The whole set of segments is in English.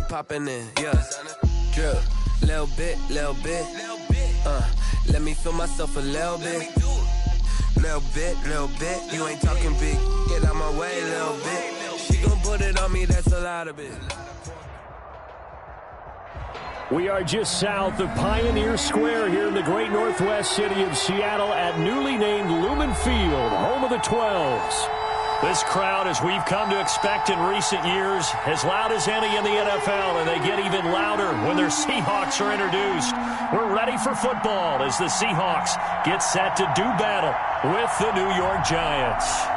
popping in, yeah. Drip, little bit. Let me feel myself a little bit. Little bit. You ain't talking big. Get out my way, little bit. She gon' put it on me, that's a lot of it. We are just south of Pioneer Square here in the great northwest city of Seattle at newly named Lumen Field, home of the 12s. This crowd, as we've come to expect in recent years, as loud as any in the NFL, and they get even louder when their Seahawks are introduced. We're ready for football as the Seahawks get set to do battle with the New York Giants.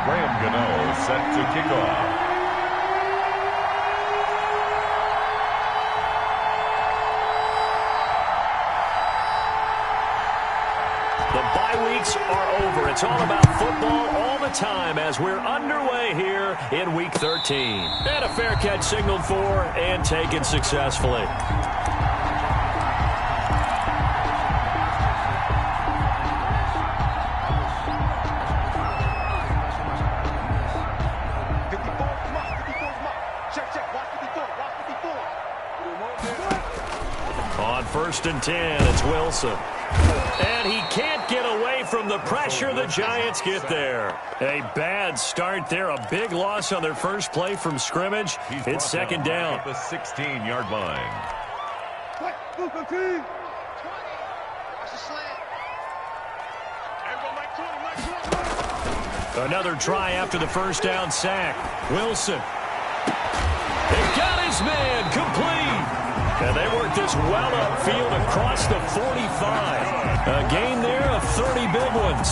Graham Gano set to kick off. The bye weeks are over. It's all about football all the time as we're underway here in Week 13. And a fair catch signaled for and taken successfully. On 1st and 10, it's Wilson. And he can't get away from the pressure the Giants get there. A bad start there. A big loss on their first play from scrimmage. It's second down. At the 16-yard line. Another try after the first down sack. Wilson. They got his man complete. And they work this well upfield across the 45. A gain there of 30 big ones.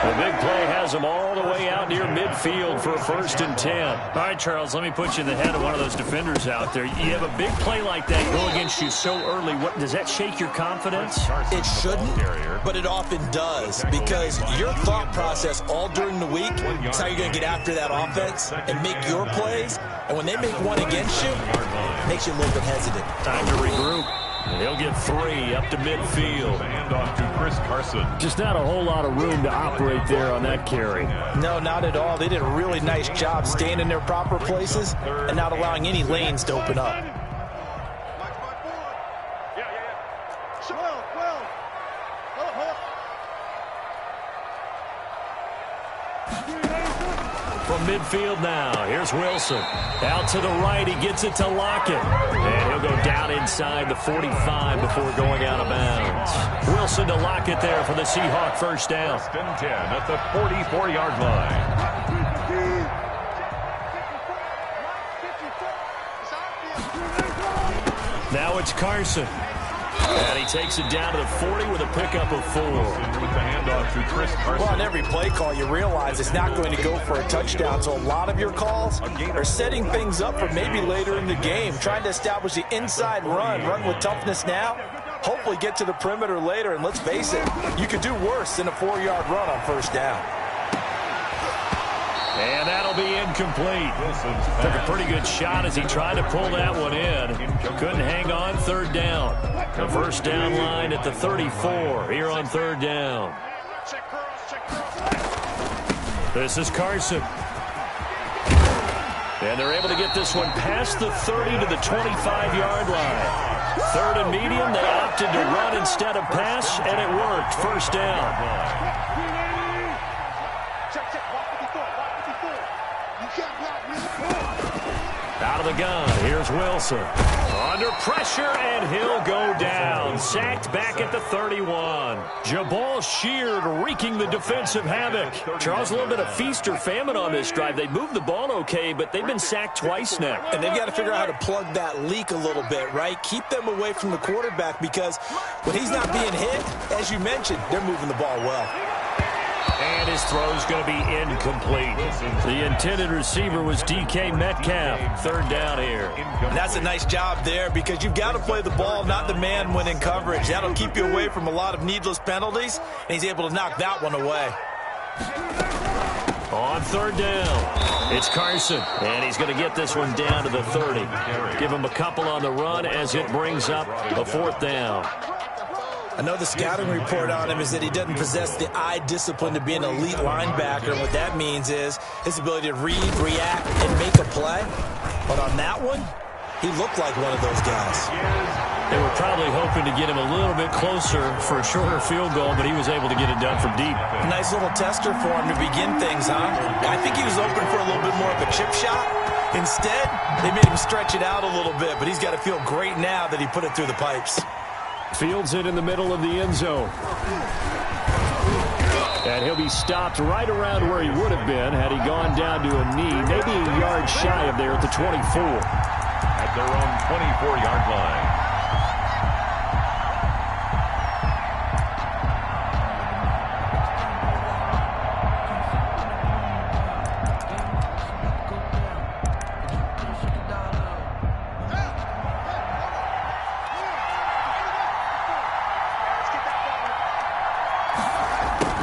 The big play has them all the way out near midfield for a 1st and 10. All right, Charles, let me put you in the head of one of those defenders out there. You have a big play like that go against you so early. What, does that shake your confidence? It shouldn't, but it often does, because your thought process all during the week is how you're going to get after that offense and make your plays. And when they make one against you, it makes you a little bit hesitant. Time to regroup. He'll get 3 up to midfield. And off to Chris Carson. Just not a whole lot of room to operate there on that carry. No, not at all. They did a really nice job staying in their proper places and not allowing any lanes to open up. From midfield now, here's Wilson. Out to the right, he gets it to Lockett. And he'll go down inside the 45 before going out of bounds. Wilson to Lockett there for the Seahawk first down. 1st and 10 at the 44-yard line. Now it's Carson. And he takes it down to the 40 with a pickup of 4. With the handoff to Chris Carson. Well, on every play call, you realize it's not going to go for a touchdown. So a lot of your calls are setting things up for maybe later in the game, trying to establish the inside run with toughness now, hopefully get to the perimeter later. And let's face it, you could do worse than a 4-yard run on 1st down. And that'll be incomplete. Took a pretty good shot as he tried to pull that one in. Couldn't hang on 3rd down. The 1st down line at the 34 here on 3rd down. This is Carson. And they're able to get this one past the 30 to the 25-yard line. 3rd and medium, they opted to run instead of pass, and it worked. 1st down. Out of the gun, here's Wilson. Under pressure, and he'll go down. Sacked back at the 31. Jabal Sheard wreaking the defensive havoc. Charles, a little bit of feast or famine on this drive. They moved the ball okay, but they've been sacked twice now. And they've got to figure out how to plug that leak a little bit, right? Keep them away from the quarterback, because when he's not being hit, as you mentioned, they're moving the ball well. And his throw's going to be incomplete. The intended receiver was DK Metcalf. 3rd down here. And that's a nice job there, because you've got to play the ball, not the man when in coverage. That'll keep you away from a lot of needless penalties, and he's able to knock that one away. On 3rd down, it's Carson, and he's going to get this one down to the 30. Give him a couple on the run as it brings up a 4th down. I know the scouting report on him is that he doesn't possess the eye discipline to be an elite linebacker. And what that means is his ability to read, react, and make a play. But on that one, he looked like one of those guys. They were probably hoping to get him a little bit closer for a shorter field goal, but he was able to get it done from deep. Nice little tester for him to begin things, huh? I think he was open for a little bit more of a chip shot. Instead, they made him stretch it out a little bit, but he's got to feel great now that he put it through the pipes. Fields it in the middle of the end zone. And he'll be stopped right around where he would have been had he gone down to a knee, maybe a yard shy of there at the 24. At their own 24-yard line.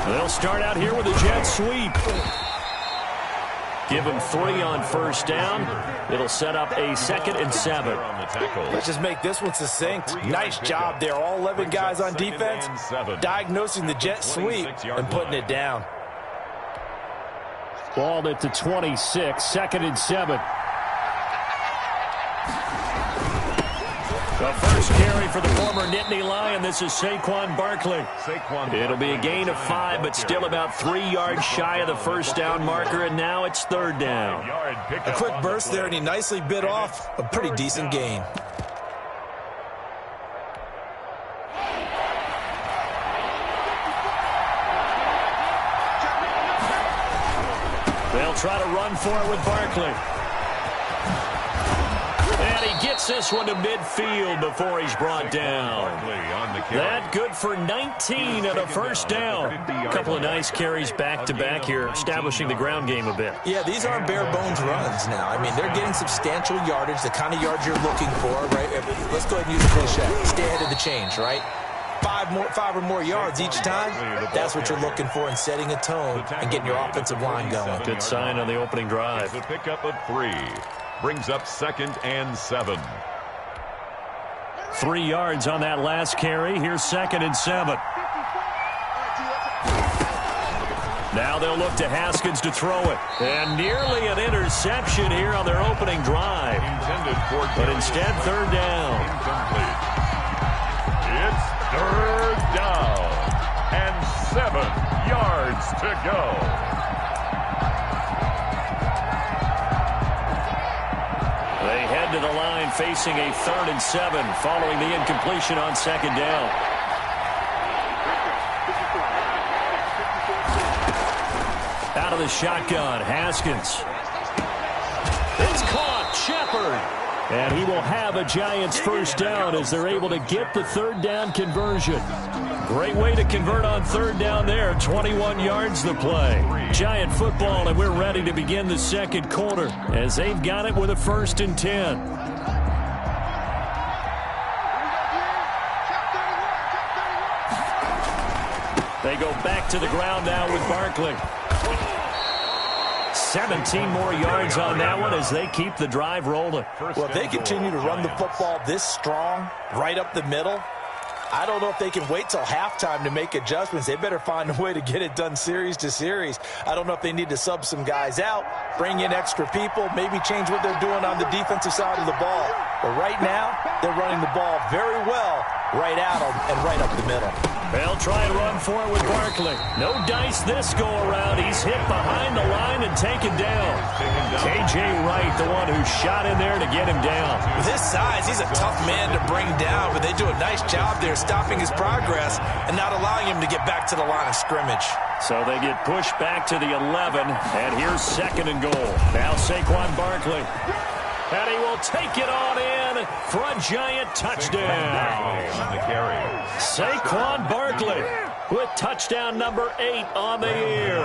They'll start out here with a jet sweep. Give him 3 on first down. It'll set up a 2nd and 7. Let's just make this one succinct. Nice job there. All 11 guys on defense diagnosing the jet sweep and putting it down. Ball at the 26, 2nd and 7. The first carry for the former Nittany Lion. This is Saquon Barkley. It'll be a gain of 5, but still about 3 yards shy of the first down marker, and now it's 3rd down. A quick burst there, and he nicely bit off a pretty decent gain. They'll try to run for it with Barkley. And he gets this one to midfield before he's brought down. That good for 19 at a first down. A couple of nice carries back-to-back here, establishing the ground game a bit. Yeah, these aren't bare-bones runs now. I mean, they're getting substantial yardage, the kind of yards you're looking for, right? Let's go ahead and use a cliche. Stay ahead of the change, right? 5 or more yards each time, that's what you're looking for in setting a tone and getting your offensive line going. Good sign on the opening drive. The pickup of 3 brings up 2nd and 7. 3 yards on that last carry. Here's 2nd and 7. Now they'll look to Haskins to throw it. And nearly an interception here on their opening drive. But instead, 3rd down. Incomplete. It's 3rd down. And 7 yards to go. They head to the line facing a 3rd and 7 following the incompletion on 2nd down. Out of the shotgun, Haskins. It's caught, Shepard. And he will have a Giants first down as they're able to get the 3rd down conversion. Great way to convert on 3rd down there. 21 yards the play. Giant football, and we're ready to begin the 2nd quarter as they've got it with a 1st and 10. They go back to the ground now with Barkley. 17 more yards on that one as they keep the drive rolling. Well, if they continue to run the football this strong, right up the middle, I don't know if they can wait till halftime to make adjustments. They better find a way to get it done series to series. I don't know if they need to sub some guys out, bring in extra people, maybe change what they're doing on the defensive side of the ball. But right now, they're running the ball very well right at them and right up the middle. They'll try and run for it with Barkley. No dice this go-around. He's hit behind the line and taken down. K.J. Wright, the one who shot in there to get him down. With his size, he's a tough man to bring down, but they do a nice job there stopping his progress and not allowing him to get back to the line of scrimmage. So they get pushed back to the 11, and here's 2nd and goal. Now Saquon Barkley. And he will take it on in for a Giant touchdown. Saquon Barkley with touchdown number 8 on the year.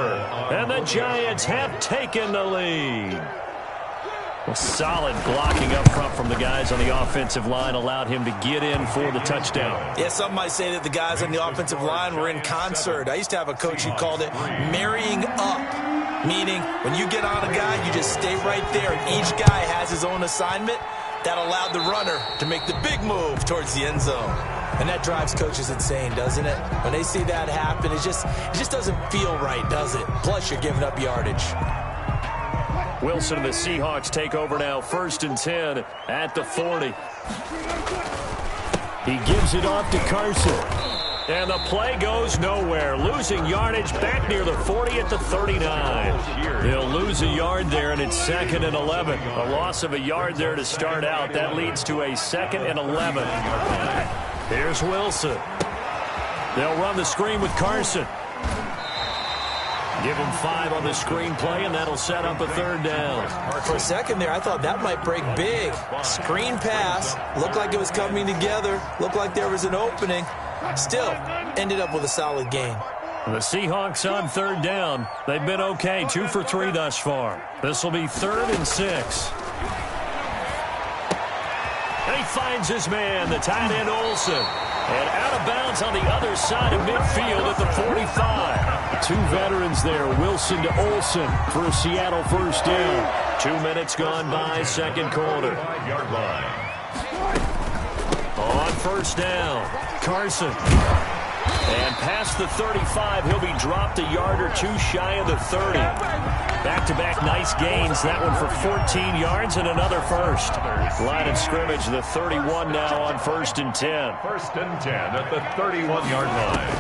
And the Giants have taken the lead. Well, solid blocking up front from the guys on the offensive line allowed him to get in for the touchdown. Yeah, some might say that the guys on the offensive line were in concert. I used to have a coach who called it marrying up. Meaning, when you get on a guy, you just stay right there, and each guy has his own assignment. That allowed the runner to make the big move towards the end zone. And that drives coaches insane, doesn't it? When they see that happen, it just doesn't feel right, does it? Plus, you're giving up yardage. Wilson and the Seahawks take over now, 1st and 10 at the 40. He gives it off to Carson. And the play goes nowhere. Losing yardage back near the 40 at the 39. He'll lose a yard there, and it's 2nd and 11. A loss of a yard there to start out. That leads to a 2nd and 11. Here's Wilson. They'll run the screen with Carson. Give him 5 on the screen play, and that'll set up a 3rd down. For a second there, I thought that might break big. Screen pass. Looked like it was coming together. Looked like there was an opening. Still, ended up with a solid gain. The Seahawks on 3rd down. They've been okay, 2 for 3 thus far. This will be 3rd and 6. And he finds his man, the tight end Olsen. And out of bounds on the other side of midfield at the 45. 2 veterans there, Wilson to Olsen for a Seattle 1st down. 2 minutes gone by, 2nd quarter. On 1st down, Carson. And past the 35, he'll be dropped a yard or 2 shy of the 30. Back-to-back nice gains. That one for 14 yards and another first. Line of scrimmage, the 31 now on 1st and 10. 1st and 10 at the 31-yard line.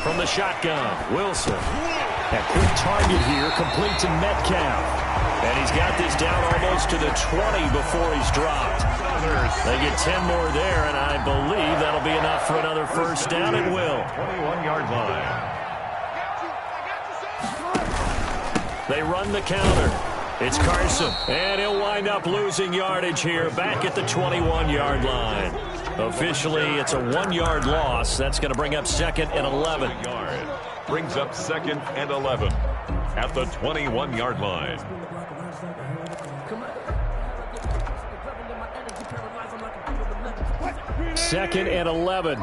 From the shotgun, Wilson. A quick target here, complete to Metcalf. And he's got this down almost to the 20 before he's dropped. They get 10 more there, and I believe that'll be enough for another 1st down. It will. 21-yard line. They run the counter. It's Carson, and he'll wind up losing yardage here back at the 21-yard line. Officially, it's a 1-yard loss. That's going to bring up 2nd and 11. Brings up 2nd and 11 at the 21-yard line. Second and 11.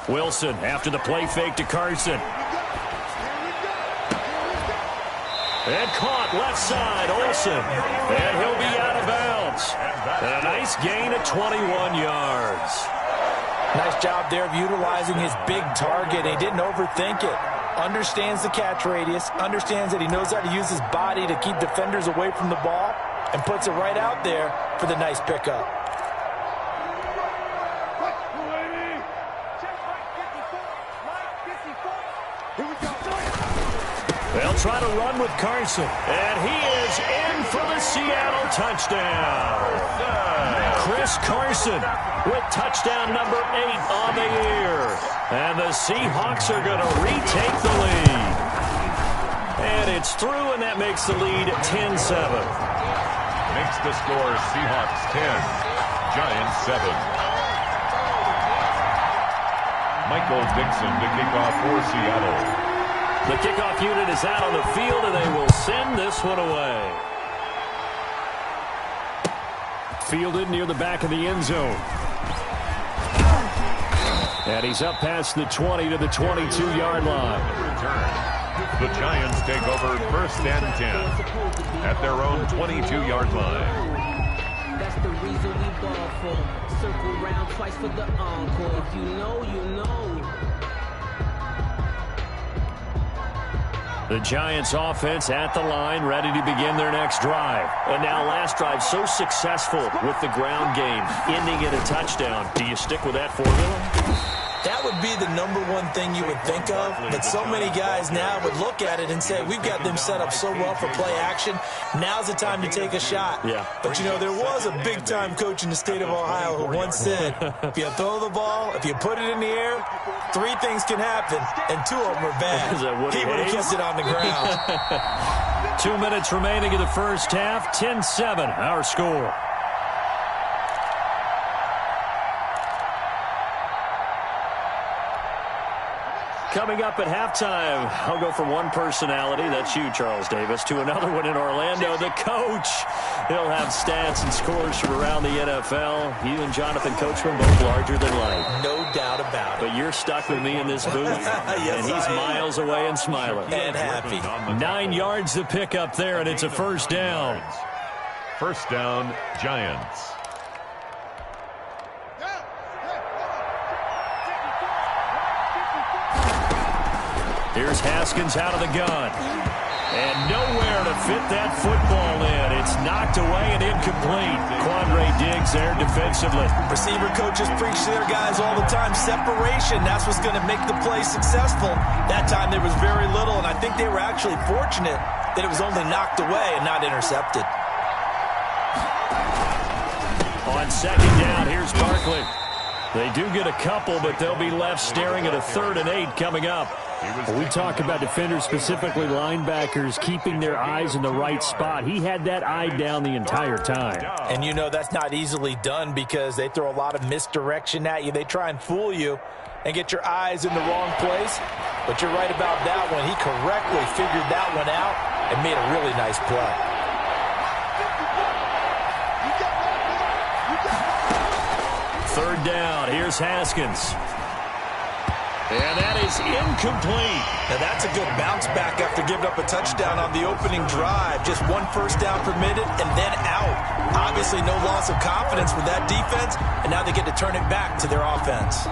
Wilson after the play fake to Carson. And caught left side, Olsen. And he'll be out of bounds. And a nice gain at 21 yards. Nice job there of utilizing his big target. He didn't overthink it. Understands the catch radius. Understands that he knows how to use his body to keep defenders away from the ball. And puts it right out there for the nice pickup. They'll try to run with Carson. And he is in for the Seattle touchdown. Chris Carson with touchdown number 8 on the year. And the Seahawks are going to retake the lead. And it's through, and that makes the lead 10-7. Makes the score Seahawks 10, Giants 7. Michael Dixon to kick off for Seattle. The kickoff unit is out on the field, and they will send this one away. Fielded near the back of the end zone. And he's up past the 20 to the 22-yard line. Return. The Giants take over 1st and 10 at their own 22-yard line. That's the reason we ball for. Circle round twice for the encore. If you know, you know. The Giants offense at the line, ready to begin their next drive. And now last drive so successful with the ground game, ending in a touchdown. Do you stick with that formula? That would be the #1 thing you would think of, but so many guys now would look at it and say, we've got them set up so well for play action. Now's the time to take a shot. Yeah. But, you know, there was a big-time coach in the state of Ohio who once said, if you throw the ball, if you put it in the air, 3 things can happen, and 2 of them are bad. He would have kept it on the ground. 2 minutes remaining in the first half, 10-7, our score. Coming up at halftime, I'll go from one personality, that's you, Charles Davis, to another one in Orlando, the coach. He'll have stats and scores from around the NFL. You and Jonathan Coachman both larger than life. No doubt about it. But you're stuck with me in this booth, yes, and he's miles away and smiling. And happy. 9 yards to pick up there, and it's a 1st down. First down, Giants. Here's Haskins out of the gun. And nowhere to fit that football in. It's knocked away and incomplete. Quandre Diggs there defensively. Receiver coaches preach to their guys all the time. Separation, that's what's going to make the play successful. That time there was very little, and I think they were actually fortunate that it was only knocked away and not intercepted. On second down, here's Barkley. They do get a couple, but they'll be left staring at a 3rd and 8 coming up. We talk about defenders, specifically linebackers, keeping their eyes in the right spot. He had that eye down the entire time. And you know that's not easily done because they throw a lot of misdirection at you. They try and fool you and get your eyes in the wrong place. But you're right about that one. He correctly figured that one out and made a really nice play. Third down, here's Haskins. And that is incomplete. Now that's a good bounce back after giving up a touchdown on the opening drive. Just 1 first down permitted and then out. Obviously no loss of confidence with that defense, and now they get to turn it back to their offense.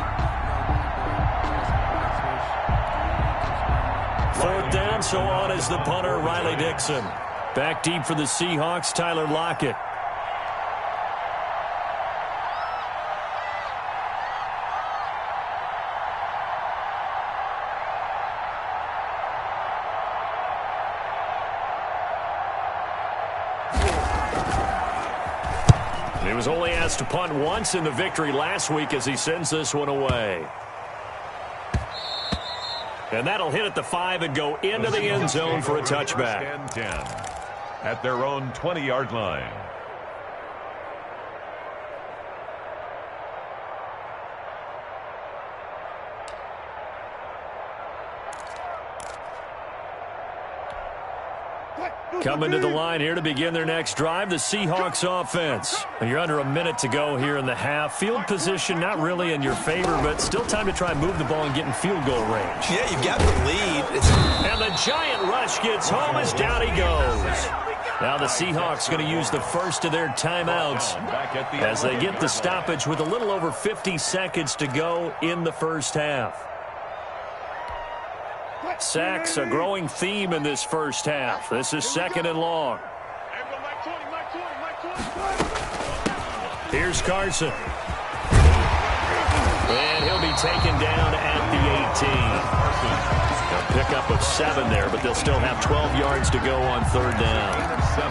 4th down, so on is the punter, Riley Dixon. Back deep for the Seahawks, Tyler Lockett. He was only asked to punt once in the victory last week as he sends this one away. And that'll hit at the 5 and go into the end zone for a touchback. And 10 at their own 20-yard line. Coming to the line here to begin their next drive, the Seahawks offense. And you're under a minute to go here in the half. Field position not really in your favor, but still time to try and move the ball and get in field goal range. Yeah, you've got the lead. And the giant rush gets home as down he goes. Now the Seahawks going to use the first of their timeouts as they get the stoppage with a little over 50 seconds to go in the first half. Sacks, a growing theme in this first half. This is 2nd and long. Here's Carson. And he'll be taken down at the 18. A pickup of 7 there, but they'll still have 12 yards to go on 3rd down.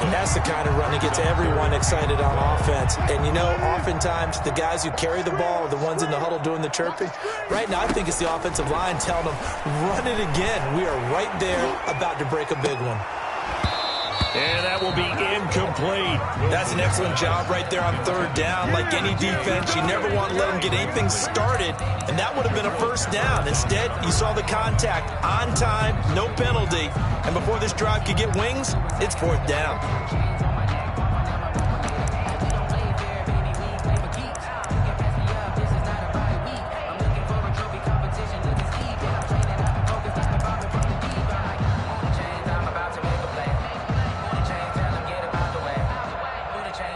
That's the kind of run that gets everyone excited on offense. And, you know, oftentimes the guys who carry the ball are the ones in the huddle doing the chirping. Right now, I think it's the offensive line telling them, run it again. We are right there about to break a big one. And that will be incomplete. That's an excellent job right there on 3rd down. Like any defense, you never want to let them get anything started, and that would have been a first down. Instead, you saw the contact on time, no penalty, and before this drive could get wings, it's 4th down.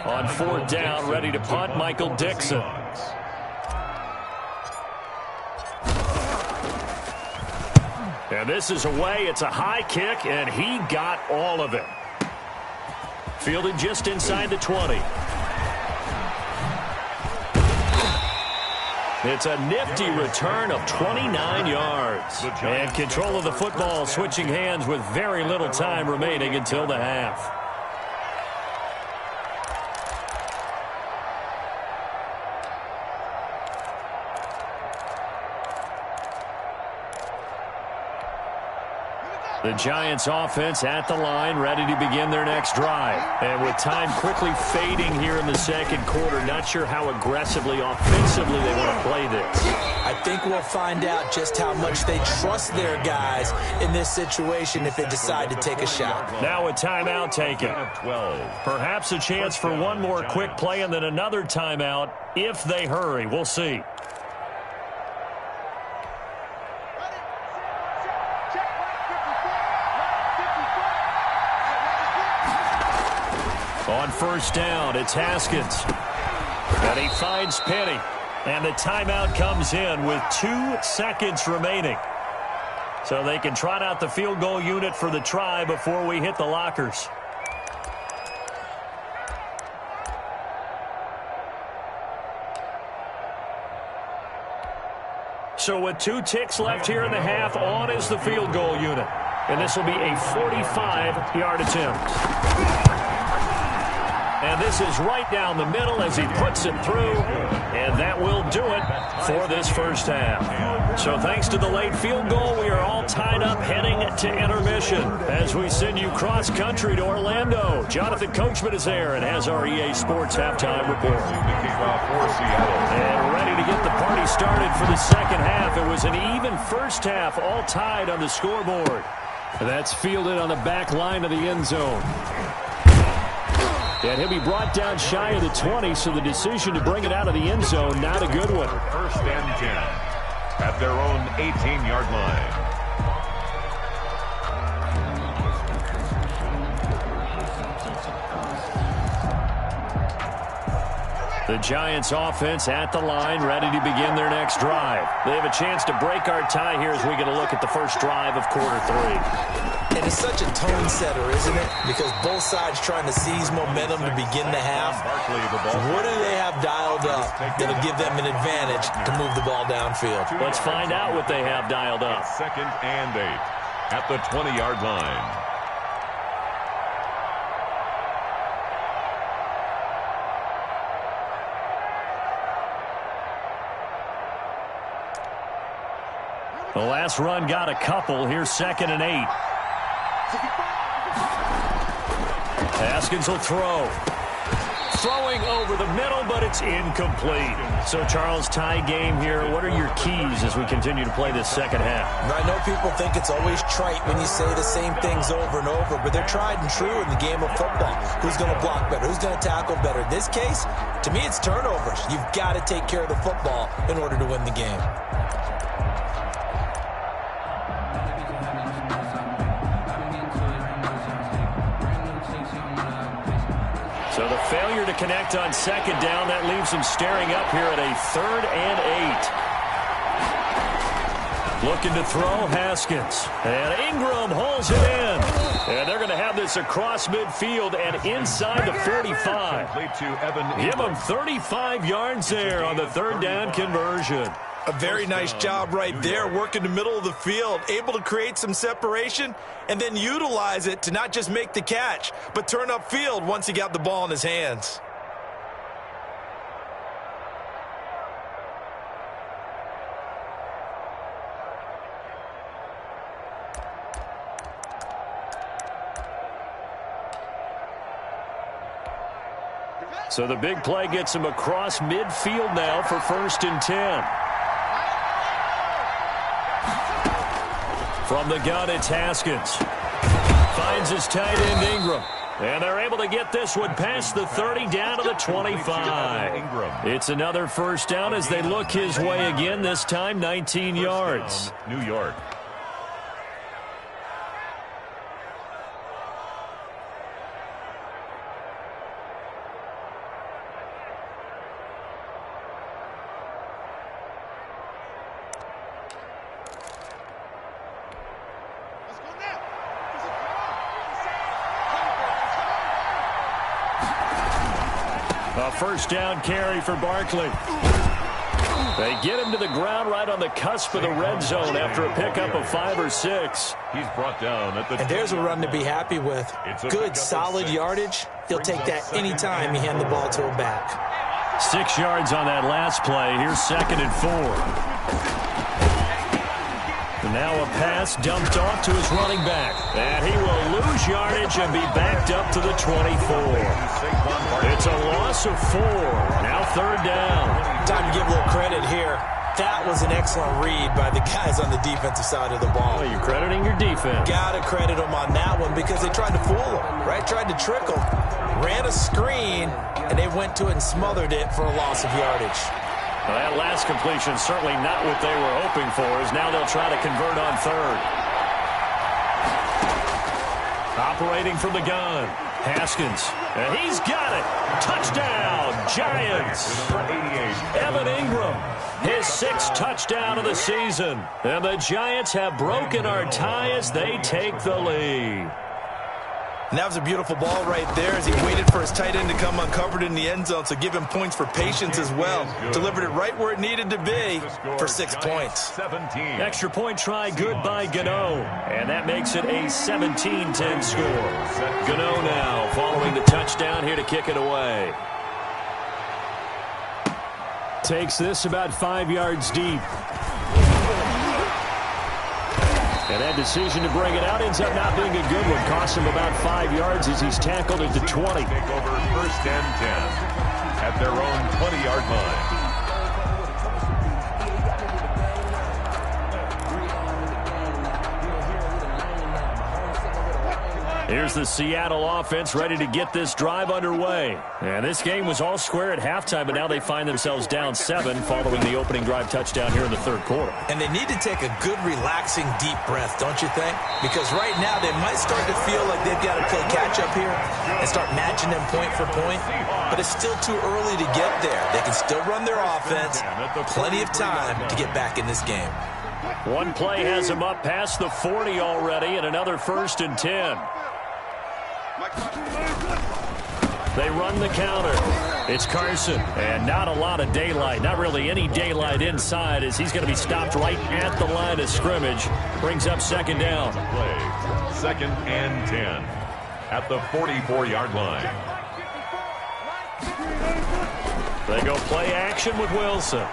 On 4th down, ready to punt, Michael Dixon. And this is away. It's a high kick, and he got all of it. Fielded just inside the 20. It's a nifty return of 29 yards. And control of the football switching hands with very little time remaining until the half. The Giants offense at the line, ready to begin their next drive. And with time quickly fading here in the 2nd quarter, not sure how aggressively, offensively they want to play this. I think we'll find out just how much they trust their guys in this situation if they decide to take a shot. Now a timeout taken. 12. Perhaps a chance for one more quick play and then another timeout if they hurry. We'll see. On On first down, it's Haskins. And he finds Penny. And the timeout comes in with 2 seconds remaining. So they can trot out the field goal unit for the try before we hit the lockers. So with 2 ticks left here in the half, on is the field goal unit. And this will be a 45-yard attempt. And this is right down the middle as he puts it through. And that will do it for this first half. So thanks to the late field goal, we are all tied up heading to intermission as we send you cross-country to Orlando. Jonathan Coachman is there and has our EA Sports halftime report. And ready to get the party started for the second half. It was an even first half, all tied on the scoreboard. And that's fielded on the back line of the end zone. And he'll be brought down shy of the 20, so the decision to bring it out of the end zone, not a good one. First and 10 at their own 18-yard line. The Giants offense at the line, ready to begin their next drive. They have a chance to break our tie here as we get a look at the first drive of quarter 3. And it's such a tone setter, isn't it? Because both sides trying to seize momentum to begin the half. What do they have dialed up that'll give them an advantage to move the ball downfield? Let's find out what they have dialed up. Second and 8 at the 20-yard line. The last run got a couple. Here's second and 8. Haskins will throw. Throwing over the middle, but it's incomplete. So, Charles, tie game here. What are your keys as we continue to play this second half? I know people think it's always trite when you say the same things over and over, but they're tried and true in the game of football. Who's going to block better? Who's going to tackle better? In this case, to me, it's turnovers. You've got to take care of the football in order to win the game. So the failure to connect on second down, that leaves them staring up here at a 3rd and 8. Looking to throw, Haskins. And Ingram holds it in. And they're going to have this across midfield and inside the 45. Give them 35 yards there on the 3rd down conversion. A very nice job right there, working the middle of the field, able to create some separation and then utilize it to not just make the catch, but turn upfield once he got the ball in his hands. So the big play gets him across midfield now for 1st and 10. From the gun, it's Haskins. Finds his tight end, Ingram. And they're able to get this one past the 30 down to the 25. It's another first down as they look his way again, this time 19 yards. New York. A first down carry for Barkley. They get him to the ground right on the cusp of the red zone after a pickup of 5 or 6. He's brought down at the. And there's a run to be happy with. Good, solid yardage. He'll take that anytime you hand the ball to him back. 6 yards on that last play. Here's 2nd and 4. And now a pass dumped off to his running back. And he will lose yardage and be backed up to the 24. It's a loss of 4. Now 3rd down. Time to give a little credit here. That was an excellent read by the guys on the defensive side of the ball. Well, you're crediting your defense. Got to credit them on that one because they tried to fool him, right? Tried to trick him. Ran a screen, and they went to it and smothered it for a loss of yardage. Well, that last completion certainly not what they were hoping for, as now they'll try to convert on 3rd. Operating from the gun. Haskins, and he's got it. Touchdown, Giants. Evan Ingram, his 6th touchdown of the season. And the Giants have broken our tie as they take the lead. And that was a beautiful ball right there as he waited for his tight end to come uncovered in the end zone, so give him points for patience as well. Delivered it right where it needed to be for 6 points. 17. Extra point try good by Gano, and that makes it a 17-10 score. Gano now following the touchdown here to kick it away. Takes this about 5 yards deep. And that decision to bring it out ends up not being a good one. Costs him about 5 yards as he's tackled at the 20. Take over 1st and 10 at their own 20-yard line. Here's the Seattle offense ready to get this drive underway. And this game was all square at halftime, but now they find themselves down 7 following the opening drive touchdown here in the 3rd quarter. And they need to take a good, relaxing, deep breath, don't you think? Because right now they might start to feel like they've got to play catch-up here and start matching them point for point. But it's still too early to get there. They can still run their offense. Plenty of time to get back in this game. One play has them up past the 40 already, and another 1st and 10. They run the counter. It's Carson, and not a lot of daylight. Not really any daylight inside as he's going to be stopped right at the line of scrimmage. Brings up 2nd down. Play 2nd and 10 at the 44-yard line. They go play action with Wilson.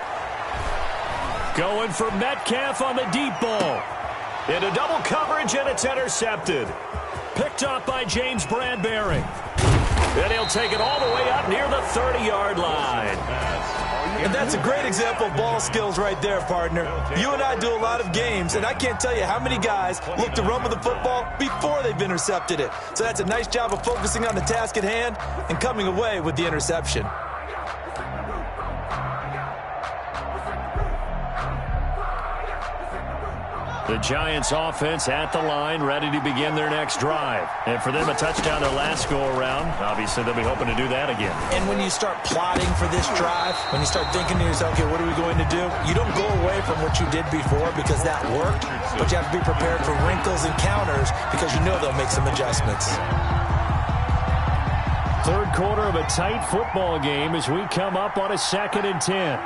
Going for Metcalf on the deep ball. Into double coverage, and it's intercepted. Picked up by James Bradbury. And he'll take it all the way up near the 30-yard line. And that's a great example of ball skills right there, partner. You and I do a lot of games, and I can't tell you how many guys look to run with the football before they've intercepted it. So that's a nice job of focusing on the task at hand and coming away with the interception. The Giants offense at the line, ready to begin their next drive. And for them, a touchdown their last go-around. Obviously, they'll be hoping to do that again. And when you start plotting for this drive, when you start thinking to yourself, okay, what are we going to do? You don't go away from what you did before because that worked, but you have to be prepared for wrinkles and counters because you know they'll make some adjustments. 3rd quarter of a tight football game as we come up on a 2nd and 10.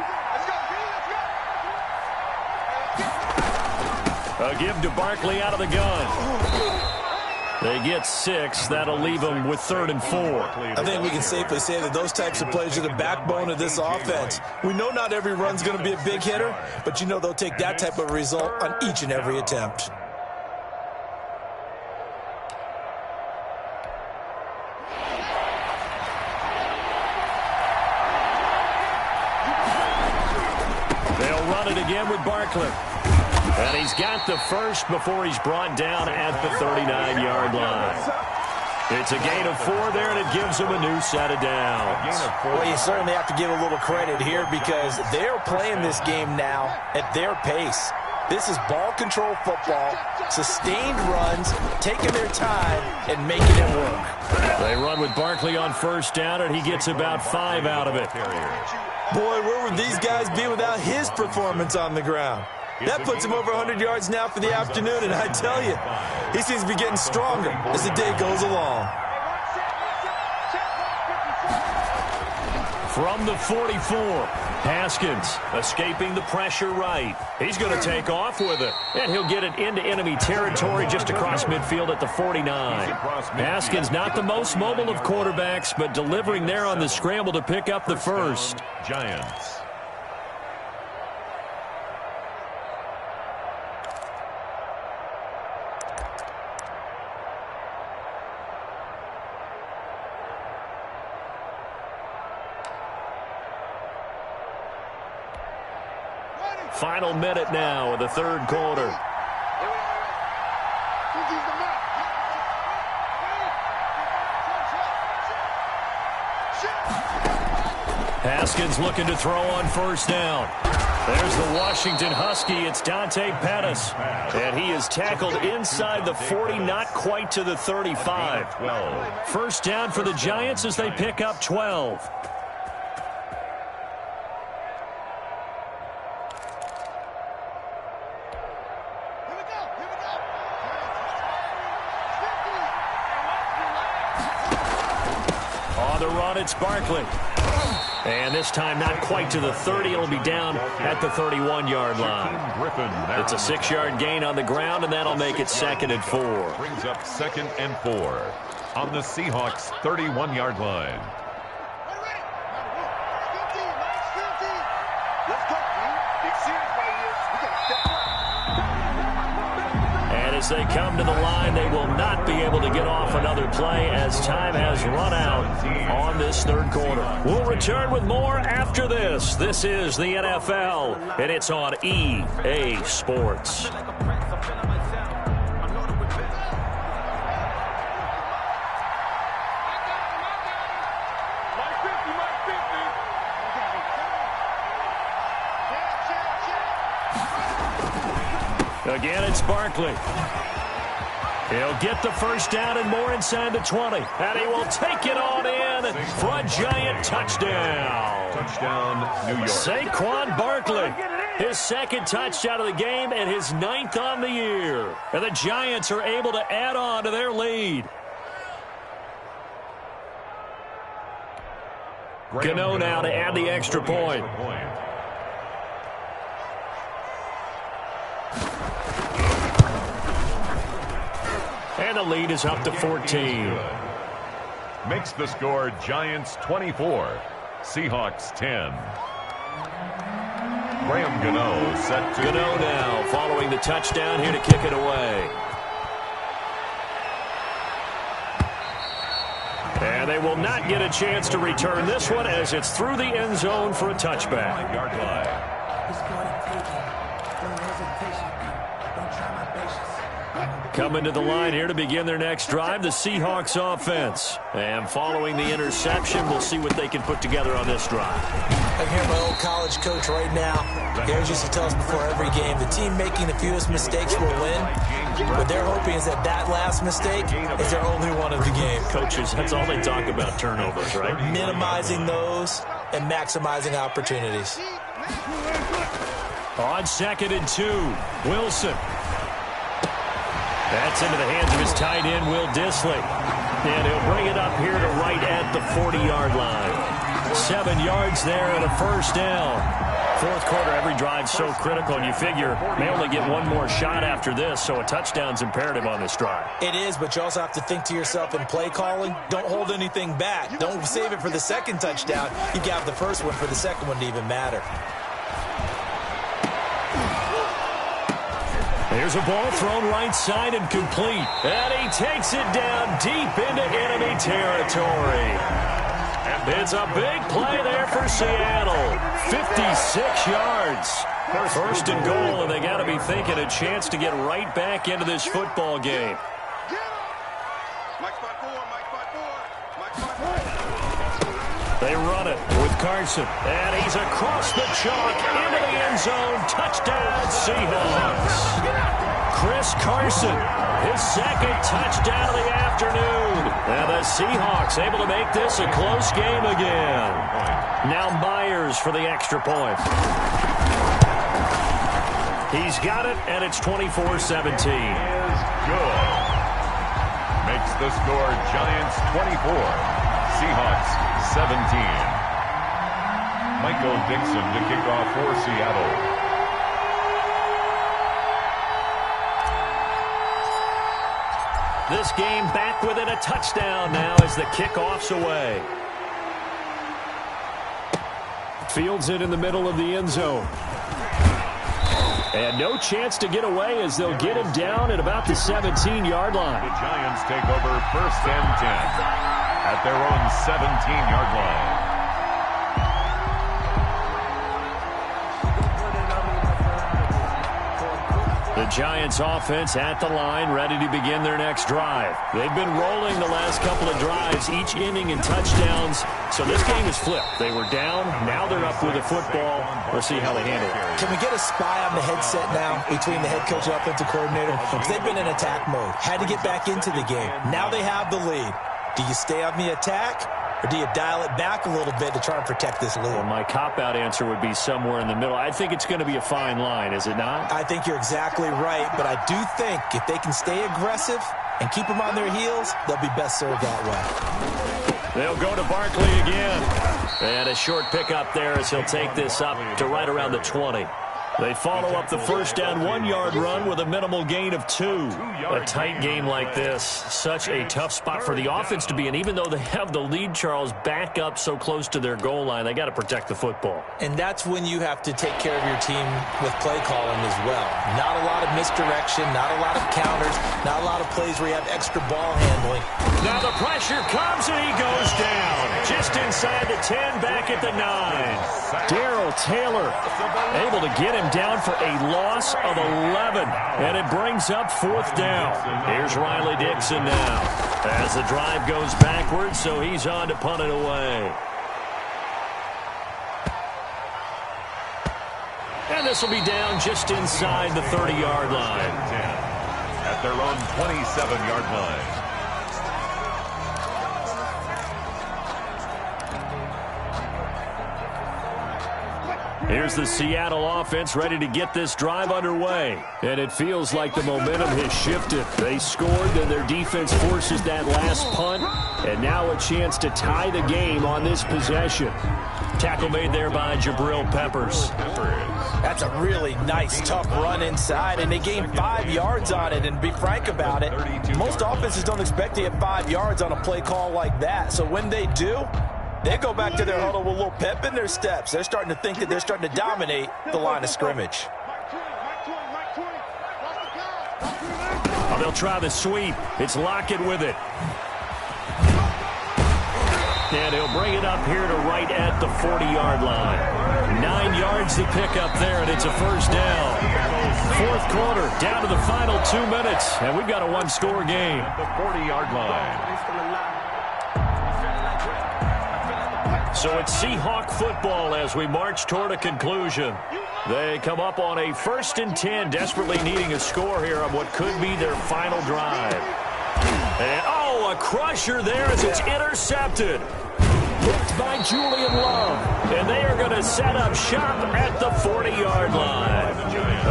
A give to Barkley out of the gun. They get 6. That'll leave them with 3rd and 4. I think we can safely say that those types of plays are the backbone of this offense. We know not every run's going to be a big hitter, but you know they'll take that type of result on each and every attempt. They'll run it again with Barkley. And he's got the 1st before he's brought down at the 39-yard line. It's a gain of 4 there, and it gives him a new set of downs. Well, you certainly have to give a little credit here because they're playing this game now at their pace. This is ball control football, sustained runs, taking their time, and making it work. They run with Barkley on 1st down, and he gets about 5 out of it. Boy, where would these guys be without his performance on the ground? That puts him over 100 yards now for the afternoon, and I tell you, he seems to be getting stronger as the day goes along. From the 44, Haskins escaping the pressure right. He's going to take off with it, and he'll get it into enemy territory just across midfield at the 49. Haskins not the most mobile of quarterbacks, but delivering there on the scramble to pick up the 1st. Giants. Final minute now of the 3rd quarter. Haskins looking to throw on first down. There's the Washington Husky. It's Dante Pettis. And he is tackled inside the 40, not quite to the 35. First down for the Giants as they pick up 12. On the run, it's Barkley. And this time not quite to the 30. It'll be down at the 31-yard line. It's a 6-yard gain on the ground, and that'll make it 2nd and 4. Brings up 2nd and 4 on the Seahawks' 31-yard line. And as they come to the line, they will not be able to get off another play as time has run out on this third quarter. We'll return with more after this. This is the NFL, and it's on EA Sports. Again, it's Barkley. He'll get the first down and more inside the 20. And he will take it on in for a Giant touchdown. Touchdown, New York. Saquon Barkley, his 2nd touchdown of the game and his 9th on the year. And the Giants are able to add on to their lead. Gano now to add the extra point. And the lead is up to 14. Makes the score Giants 24, Seahawks 10. Graham Gano set to... Gano now following the touchdown here to kick it away. And they will not get a chance to return this one as it's through the end zone for a touchback. Yard line. Coming to the line here to begin their next drive, the Seahawks offense. And following the interception, we'll see what they can put together on this drive. I hear my old college coach right now. He always used to tell us before every game, the team making the fewest mistakes will win. What they're hoping is that last mistake is their only one of the game. Coaches, that's all they talk about, turnovers, right? Minimizing those and maximizing opportunities. On 2nd and 2, Wilson. That's into the hands of his tight end, Will Dissly. And he'll bring it up here to right at the 40-yard line. 7 yards there and a first down. Fourth quarter, every drive's so critical, and you figure may only get one more shot after this, so a touchdown's imperative on this drive. It is, but you also have to think to yourself in play calling, don't hold anything back. Don't save it for the 2nd touchdown. You got the first one for the 2nd one to even matter. Here's a ball thrown right side and complete. And he takes it down deep into enemy territory. It's a big play there for Seattle. 56 yards. First and goal, and they got to be thinking a chance to get right back into this football game. They run it with Carson. And he's across the chalk into the end zone. Touchdown, Seahawks. Chris Carson, his 2nd touchdown of the afternoon. And the Seahawks able to make this a close game again. Now Myers for the extra point. He's got it, and it's 24-17. Good. Makes the score Giants 24, Seahawks 17. Michael Dixon to kick off for Seattle. This game back within a touchdown now as the kickoff's away. Fields it in the middle of the end zone. And no chance to get away as they'll get him down at about the 17-yard line. The Giants take over 1st and 10 at their own 17-yard line. The Giants offense at the line, ready to begin their next drive. They've been rolling the last couple of drives, each inning in touchdowns. So this game is flipped. They were down, now they're up with the football. We'll see how they handle it. Can we get a spy on the headset now between the head coach and offensive coordinator? Because they've been in attack mode. Had to get back into the game. Now they have the lead. Do you stay on the attack? Or do you dial it back a little bit to try and protect this lead? Well, my cop-out answer would be somewhere in the middle. I think it's going to be a fine line, is it not? I think you're exactly right, but I do think if they can stay aggressive and keep them on their heels, they'll be best served that way. They'll go to Barkley again. And a short pickup there as he'll take this up to right around the 20. They follow up the first down 1-yard run with a minimal gain of 2. A tight game like this, such a tough spot for the offense to be in. Even though they have the lead, Charles, back up so close to their goal line, they got to protect the football. And that's when you have to take care of your team with play calling as well. Not a lot of misdirection, not a lot of counters, not a lot of plays where you have extra ball handling. Now the pressure comes and he goes down. Just inside the 10, back at the 9. Darrell Taylor able to get him down for a loss of 11, and it brings up 4th down. Here's Riley Dixon now as the drive goes backwards, so he's on to punt it away. And this will be down just inside the 30-yard line. At their own 27-yard line. Here's the Seattle offense ready to get this drive underway. And it feels like the momentum has shifted. They scored, then their defense forces that last punt. And now a chance to tie the game on this possession. Tackle made there by Jabril Peppers. That's a really nice, tough run inside, and they gained 5 yards on it. And be frank about it, most offenses don't expect to get 5 yards on a play call like that. So when they do, they go back to their huddle with a little pep in their steps. They're starting to think that they're starting to dominate the line of scrimmage. Oh, they'll try the sweep. It's Lockett with it. And he'll bring it up here to right at the 40-yard line. 9 yards to pick up there, and it's a first down. 4th quarter, down to the final 2 minutes, and we've got a one-score game. At the 40-yard line. So it's Seahawk football as we march toward a conclusion. They come up on a 1st and 10, desperately needing a score here on what could be their final drive. And, oh, a crusher there as it's intercepted. Picked by Julian Love. And they are going to set up shop at the 40-yard line.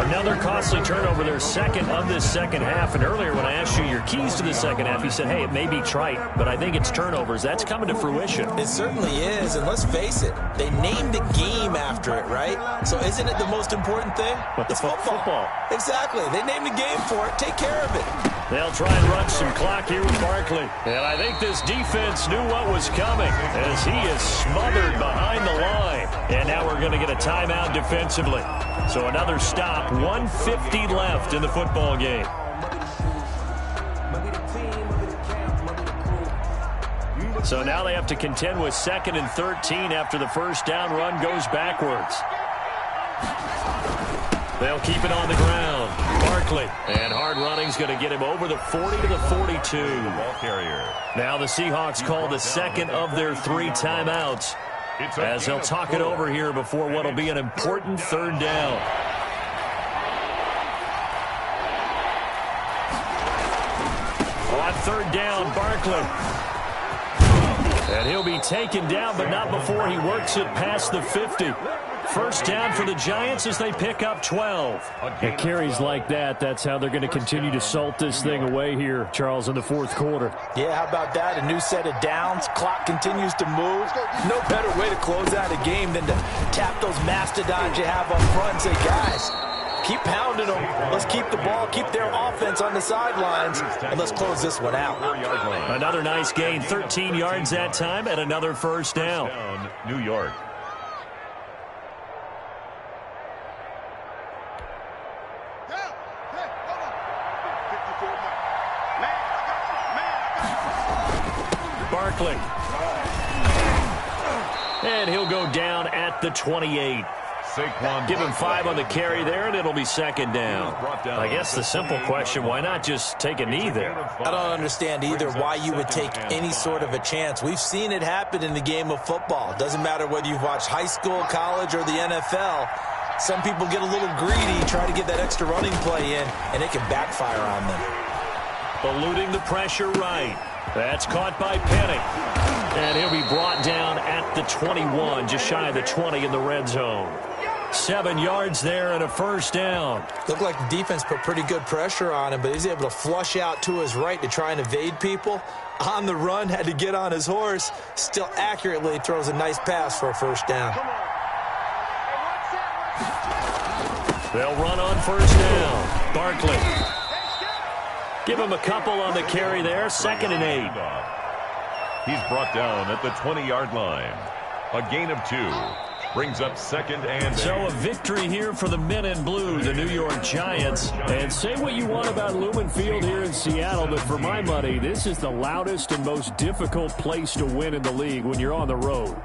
Another costly turnover, their second of this second half. And earlier when I asked you your keys to the second half, you said, hey, it may be trite, but I think it's turnovers. That's coming to fruition. It certainly is, and let's face it, they named the game after it, right? So isn't it the most important thing? It's football. Exactly. They named the game for it. Take care of it. They'll try and run some clock here with Barkley. And I think this defense knew what was coming as he is smothered behind the line. And now we're going to get a timeout defensively. So another stop, 1:50 left in the football game. So now they have to contend with 2nd and 13 after the first down run goes backwards. They'll keep it on the ground. Barkley. And hard running's going to get him over the 40 to the 42. Ball carrier. Now the Seahawks call the second of their 3 timeouts as they'll talk it over here before what will be an important 3rd down. On 3rd down, Barkley. And he'll be taken down, but not before he works it past the 50. First down for the Giants as they pick up 12. It carries like that. That's how they're going to continue to salt this thing away here, Charles, in the 4th quarter. Yeah, how about that? A new set of downs. Clock continues to move. No better way to close out a game than to tap those mastodons you have up front and say, guys, keep pounding them. Let's keep the ball, keep their offense on the sidelines, and let's close this one out. Another nice gain, 13 yards that time, and another first down. New York. Barkley. And he'll go down at the 28. Give him 5 on the carry there, and it'll be second down. I guess the simple question, why not just take a knee there? I don't understand either why you would take any sort of a chance. We've seen it happen in the game of football. Doesn't matter whether you've watched high school, college, or the NFL. Some people get a little greedy, try to get that extra running play in, and it can backfire on them. Eluding the pressure right. That's caught by Penny. And he'll be brought down at the 21, just shy of the 20 in the red zone. 7 yards there and a first down. Looked like the defense put pretty good pressure on him, but he's able to flush out to his right to try and evade people. On the run, had to get on his horse. Still accurately throws a nice pass for a first down. They'll run on first down. Barkley. Give him a couple on the carry there. 2nd and 8. He's brought down at the 20-yard line. A gain of 2. Brings up 2nd and 8. So a victory here for the men in blue, the New York Giants. And say what you want about Lumen Field here in Seattle, but for my money, this is the loudest and most difficult place to win in the league when you're on the road.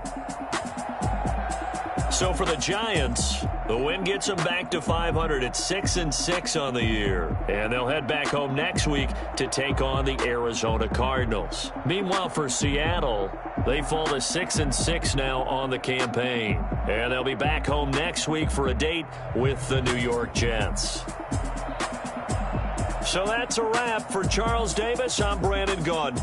So for the Giants, the win gets them back to 500 at 6-6 on the year. And they'll head back home next week to take on the Arizona Cardinals. Meanwhile, for Seattle, they fall to 6-6 now on the campaign. And they'll be back home next week for a date with the New York Jets. So that's a wrap. For Charles Davis, I'm Brandon Gaudin.